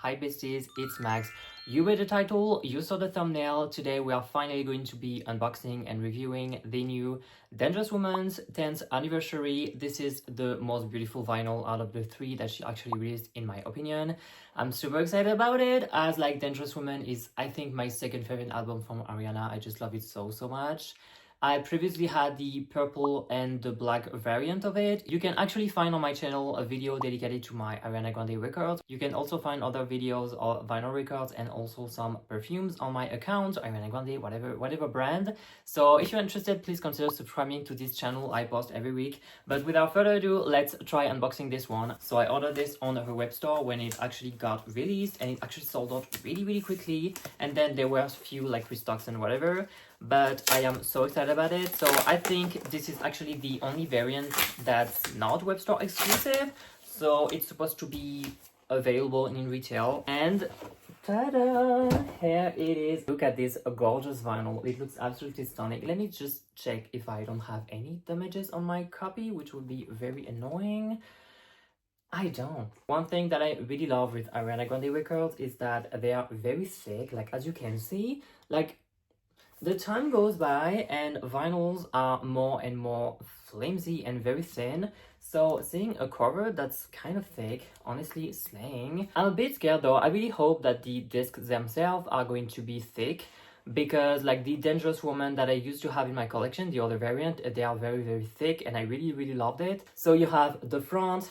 Hi besties, it's Max. You read the title, you saw the thumbnail. Today we are finally going to be unboxing and reviewing the new Dangerous Woman's 10th anniversary. This is the most beautiful vinyl out of the three that she actually released, in my opinion. I'm super excited about it, as like Dangerous Woman is, I think, my second favorite album from Ariana. I just love it so much. I previously had the purple and the black variant of it. You can actually find on my channel a video dedicated to my Ariana Grande records. You can also find other videos of vinyl records and also some perfumes on my account, Ariana Grande, whatever brand. So if you're interested, please consider subscribing to this channel. I post every week. But without further ado, let's try unboxing this one. So I ordered this on her web store when it actually got released, and it actually sold out really quickly. And then there were a few like restocks and whatever. But I am so excited about it. So I think this is actually the only variant that's not web store exclusive. So it's supposed to be available in retail. And ta-da! Here it is. Look at this gorgeous vinyl. It looks absolutely stunning. Let me just check if I don't have any damages on my copy, which would be very annoying. I don't. One thing that I really love with Ariana Grande records is that they are very thick. Like, as you can see, like, the time goes by and vinyls are more and more flimsy and very thin, so seeing a cover that's kind of thick, honestly slaying. I'm a bit scared though. I really hope that the discs themselves are going to be thick, because like the Dangerous Woman that I used to have in my collection, the other variant, they are very thick and I really loved it. So you have the front.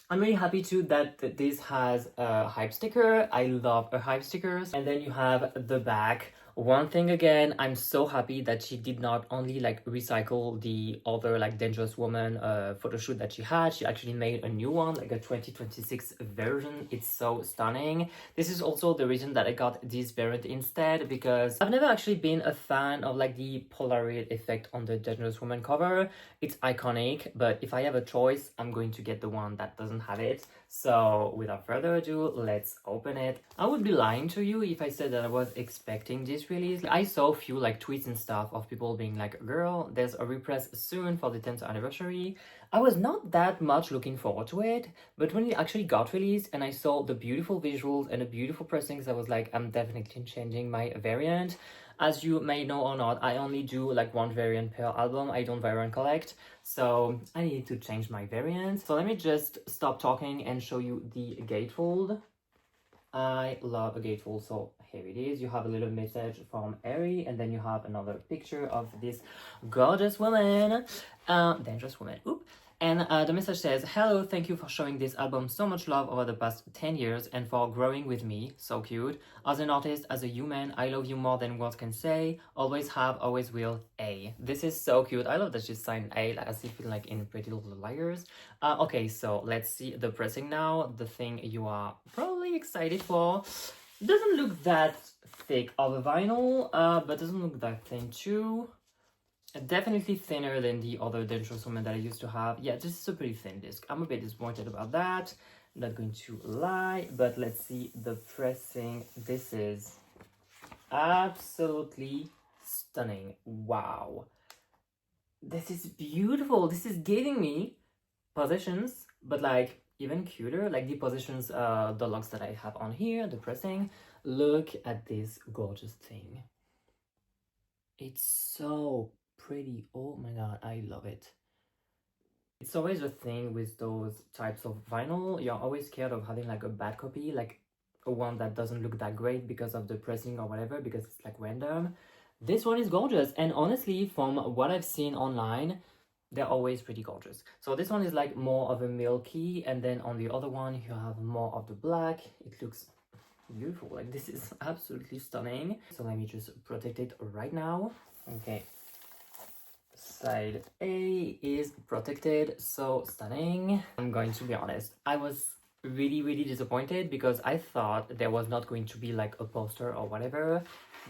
I'm really happy too that this has a hype sticker. I love hype stickers. And then you have the back. One thing again, I'm so happy that she did not only like recycle the other like Dangerous Woman photo shoot that she had. She actually made a new one, like a 2026 version. It's so stunning. This is also the reason that I got this variant instead, because I've never actually been a fan of like the Polaroid effect on the Dangerous Woman cover. It's iconic, but if I have a choice, I'm going to get the one that doesn't have it. So without further ado, let's open it. I would be lying to you if I said that I was expecting this release. I saw a few like tweets and stuff of people being like, girl, there's a repress soon for the 10th anniversary. I was not that much looking forward to it, but when it actually got released and I saw the beautiful visuals and the beautiful pressings, I was like, I'm definitely changing my variant. As you may know or not, I only do like one variant per album. I don't variant collect, so I need to change my variant. So let me just stop talking and show you the gatefold. I love a gatefold, so here it is. You have a little message from Ari, and then you have another picture of this gorgeous woman, Dangerous Woman. Oop. And the message says, hello, thank you for showing this album so much love over the past 10 years and for growing with me. So cute. As an artist, as a human, I love you more than words can say. Always have, always will, A. This is so cute. I love that she signed A, like, as if like in Pretty Little Liars. Okay, so let's see the pressing now. The thing you are probably excited for. Doesn't look that thick of a vinyl, but doesn't look that thin too. Definitely thinner than the other Dangerous Woman that I used to have. Yeah, this is a pretty thin disc. I'm a bit disappointed about that. I'm not going to lie, but let's see the pressing. This is absolutely stunning. Wow. This is beautiful. This is giving me Positions, but like even cuter, like the Positions deluxe that I have on here, the pressing. Look at this gorgeous thing. It's so pretty. Oh my god, I love it. It's always a thing with those types of vinyl. You're always scared of having like a bad copy, like a one that doesn't look that great because of the pressing or whatever, because it's like random. This one is gorgeous, and honestly, from what I've seen online, they're always pretty gorgeous. So this one is like more of a milky, and then on the other one you have more of the black. It looks beautiful. Like, this is absolutely stunning. So let me just protect it right now. Okay, side A is protected. So stunning. I'm going to be honest, I was really disappointed because I thought there was not going to be like a poster or whatever,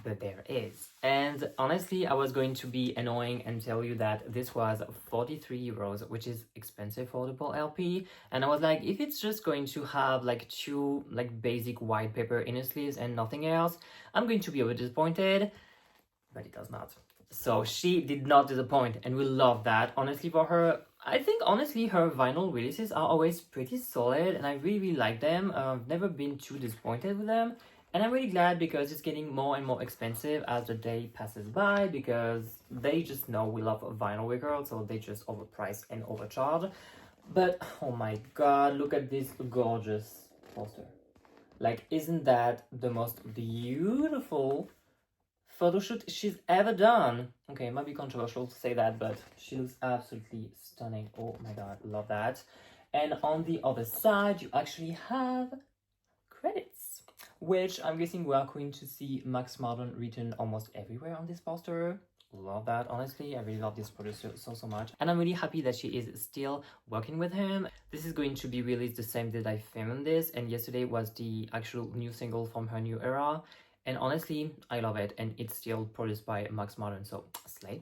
but there is. And honestly, I was going to be annoying and tell you that this was 43 euros, which is expensive for the full LP. And I was like, if it's just going to have like two like basic white paper inner sleeves and nothing else, I'm going to be a bit disappointed, but it does not. So she did not disappoint, and we love that. Honestly, for her, I think honestly her vinyl releases are always pretty solid, and I really, really like them. I've never been too disappointed with them, and I'm really glad because it's getting more and more expensive as the day passes by, because they just know we love vinyl records, so they just overprice and overcharge. But oh my god, look at this gorgeous poster. Like, isn't that the most beautiful photo shoot she's ever done? Okay, it might be controversial to say that, but she looks absolutely stunning. Oh my god, love that. And on the other side, you actually have credits, which I'm guessing we are going to see Max Martin written almost everywhere on this poster. Love that. Honestly, I really love this producer so much, and I'm really happy that she is still working with him. This is going to be released the same day that I filmed this, and yesterday was the actual new single from her new era. And honestly, I love it, and it's still produced by Max Martin, so slay.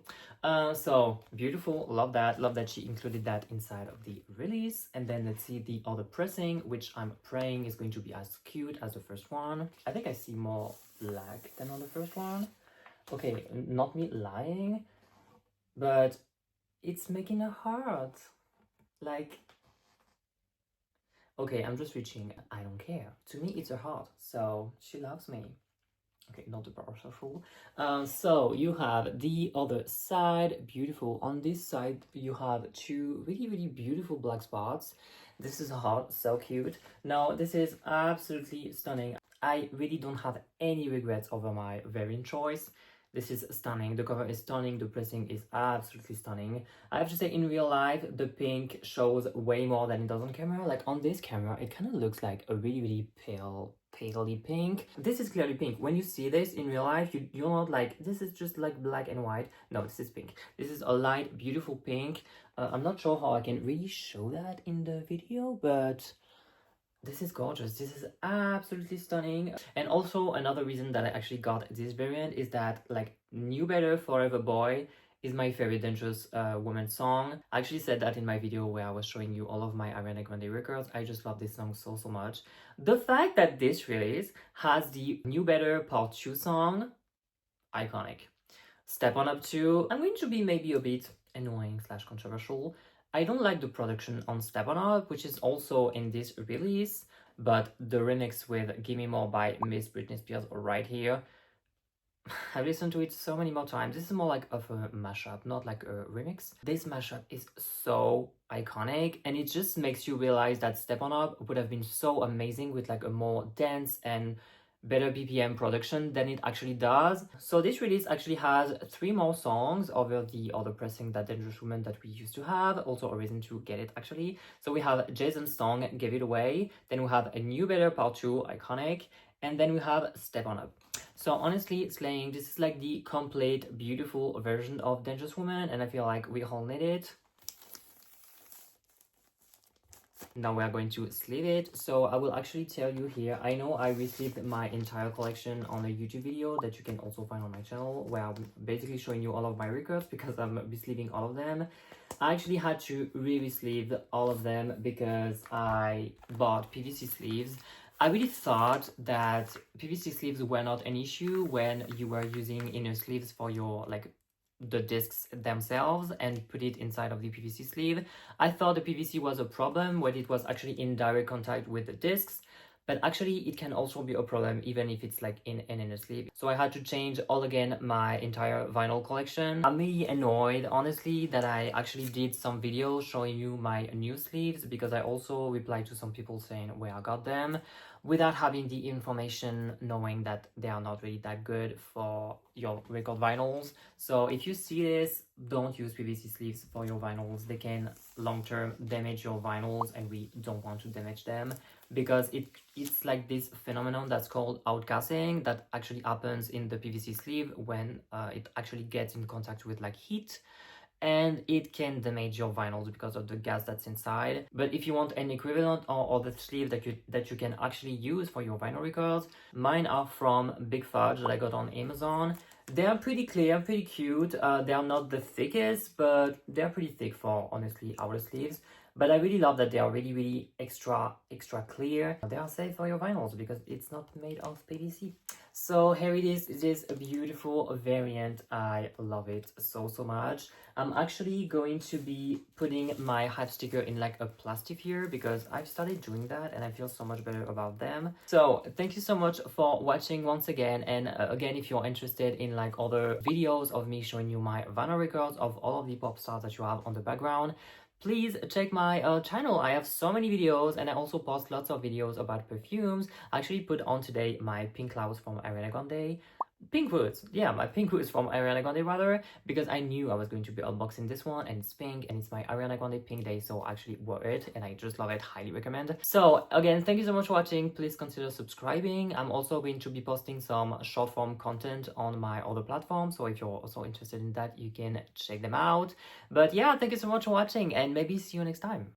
So beautiful, love that she included that inside of the release. And then let's see the other pressing, which I'm praying is going to be as cute as the first one. I think I see more black than on the first one. Okay, not me lying, but it's making a heart. Like, okay, I'm just reaching. I don't care. To me, it's a heart. So she loves me. Okay, not the partial. So you have the other side, beautiful. On this side, you have two really beautiful black spots. This is a heart, so cute. Now, this is absolutely stunning. I really don't have any regrets over my variant choice. This is stunning. The cover is stunning. The pressing is absolutely stunning. I have to say, in real life, the pink shows way more than it does on camera. Like on this camera, it kind of looks like a really palely pink. This is clearly pink. When you see this in real life, you're not like, this is just like black and white. No, this is pink. This is a light, beautiful pink. I'm not sure how I can really show that in the video, but this is gorgeous. This is absolutely stunning. And also another reason that I actually got this variant is that like New Better Forever Boy is my favorite Dangerous Woman song. I actually said that in my video where I was showing you all of my Ariana Grande records. I just love this song so much. The fact that this release has the New Better Part 2 song, iconic. Step On Up 2, I'm going to be maybe a bit annoying / controversial. I don't like the production on Step On Up, which is also in this release, but the remix with Gimme More by Miss Britney Spears right here, I've listened to it so many more times. This is more like of a mashup, not like a remix. This mashup is so iconic, and it just makes you realize that Step On Up would have been so amazing with like a more dense and better BPM production than it actually does. So this release actually has 3 more songs over the other pressing that Dangerous Woman that we used to have. Also a reason to get it actually. So we have Jason's song Give It Away, then we have a New Better Part 2, iconic, and then we have Step On Up. So honestly, slaying. This is like the complete beautiful version of Dangerous Woman, and I feel like we all need it. Now we are going to sleeve it. So I will actually tell you here, I know I received my entire collection on a YouTube video that you can also find on my channel, where I'm basically showing you all of my records because I'm sleeving all of them. I actually had to re-sleeve all of them because I bought PVC sleeves. I really thought that PVC sleeves were not an issue when you were using inner sleeves for your like the discs themselves and put it inside of the PVC sleeve. I thought the PVC was a problem when it was actually in direct contact with the discs, but actually it can also be a problem even if it's like in an inner sleeve. So I had to change all again my entire vinyl collection. I'm really annoyed honestly that I actually did some videos showing you my new sleeves, because I also replied to some people saying where I got them without having the information, knowing that they are not really that good for your record vinyls. So if you see this, don't use PVC sleeves for your vinyls. They can long-term damage your vinyls, and we don't want to damage them, because it's like this phenomenon that's called outgassing that actually happens in the PVC sleeve when it actually gets in contact with like heat, and it can damage your vinyls because of the gas that's inside. But if you want an equivalent or the sleeve that you can actually use for your vinyl records, mine are from Big Fudge that I got on Amazon. They are pretty clear, pretty cute. They are not the thickest, but they're pretty thick for honestly outer sleeves. But I really love that they are really extra clear. They are safe for your vinyls because it's not made of PVC. So here it is. It is a beautiful variant. I love it so much. I'm actually going to be putting my hype sticker in like a plastic here because I've started doing that and I feel so much better about them. So thank you so much for watching once again. And again, if you're interested in like other videos of me showing you my vinyl records of all of the pop stars that you have on the background, please check my channel. I have so many videos and I also post lots of videos about perfumes. I actually put on today my Pink Clouds from Ariana Grande. Pink Woods, yeah, my Pink Woods from Ariana Grande rather, because I knew I was going to be unboxing this one and it's pink and it's my Ariana Grande Pink Day, so I actually wore it and I just love it, highly recommend. So again, thank you so much for watching. Please consider subscribing. I'm also going to be posting some short form content on my other platforms, so if you're also interested in that, you can check them out. But yeah, thank you so much for watching and maybe see you next time.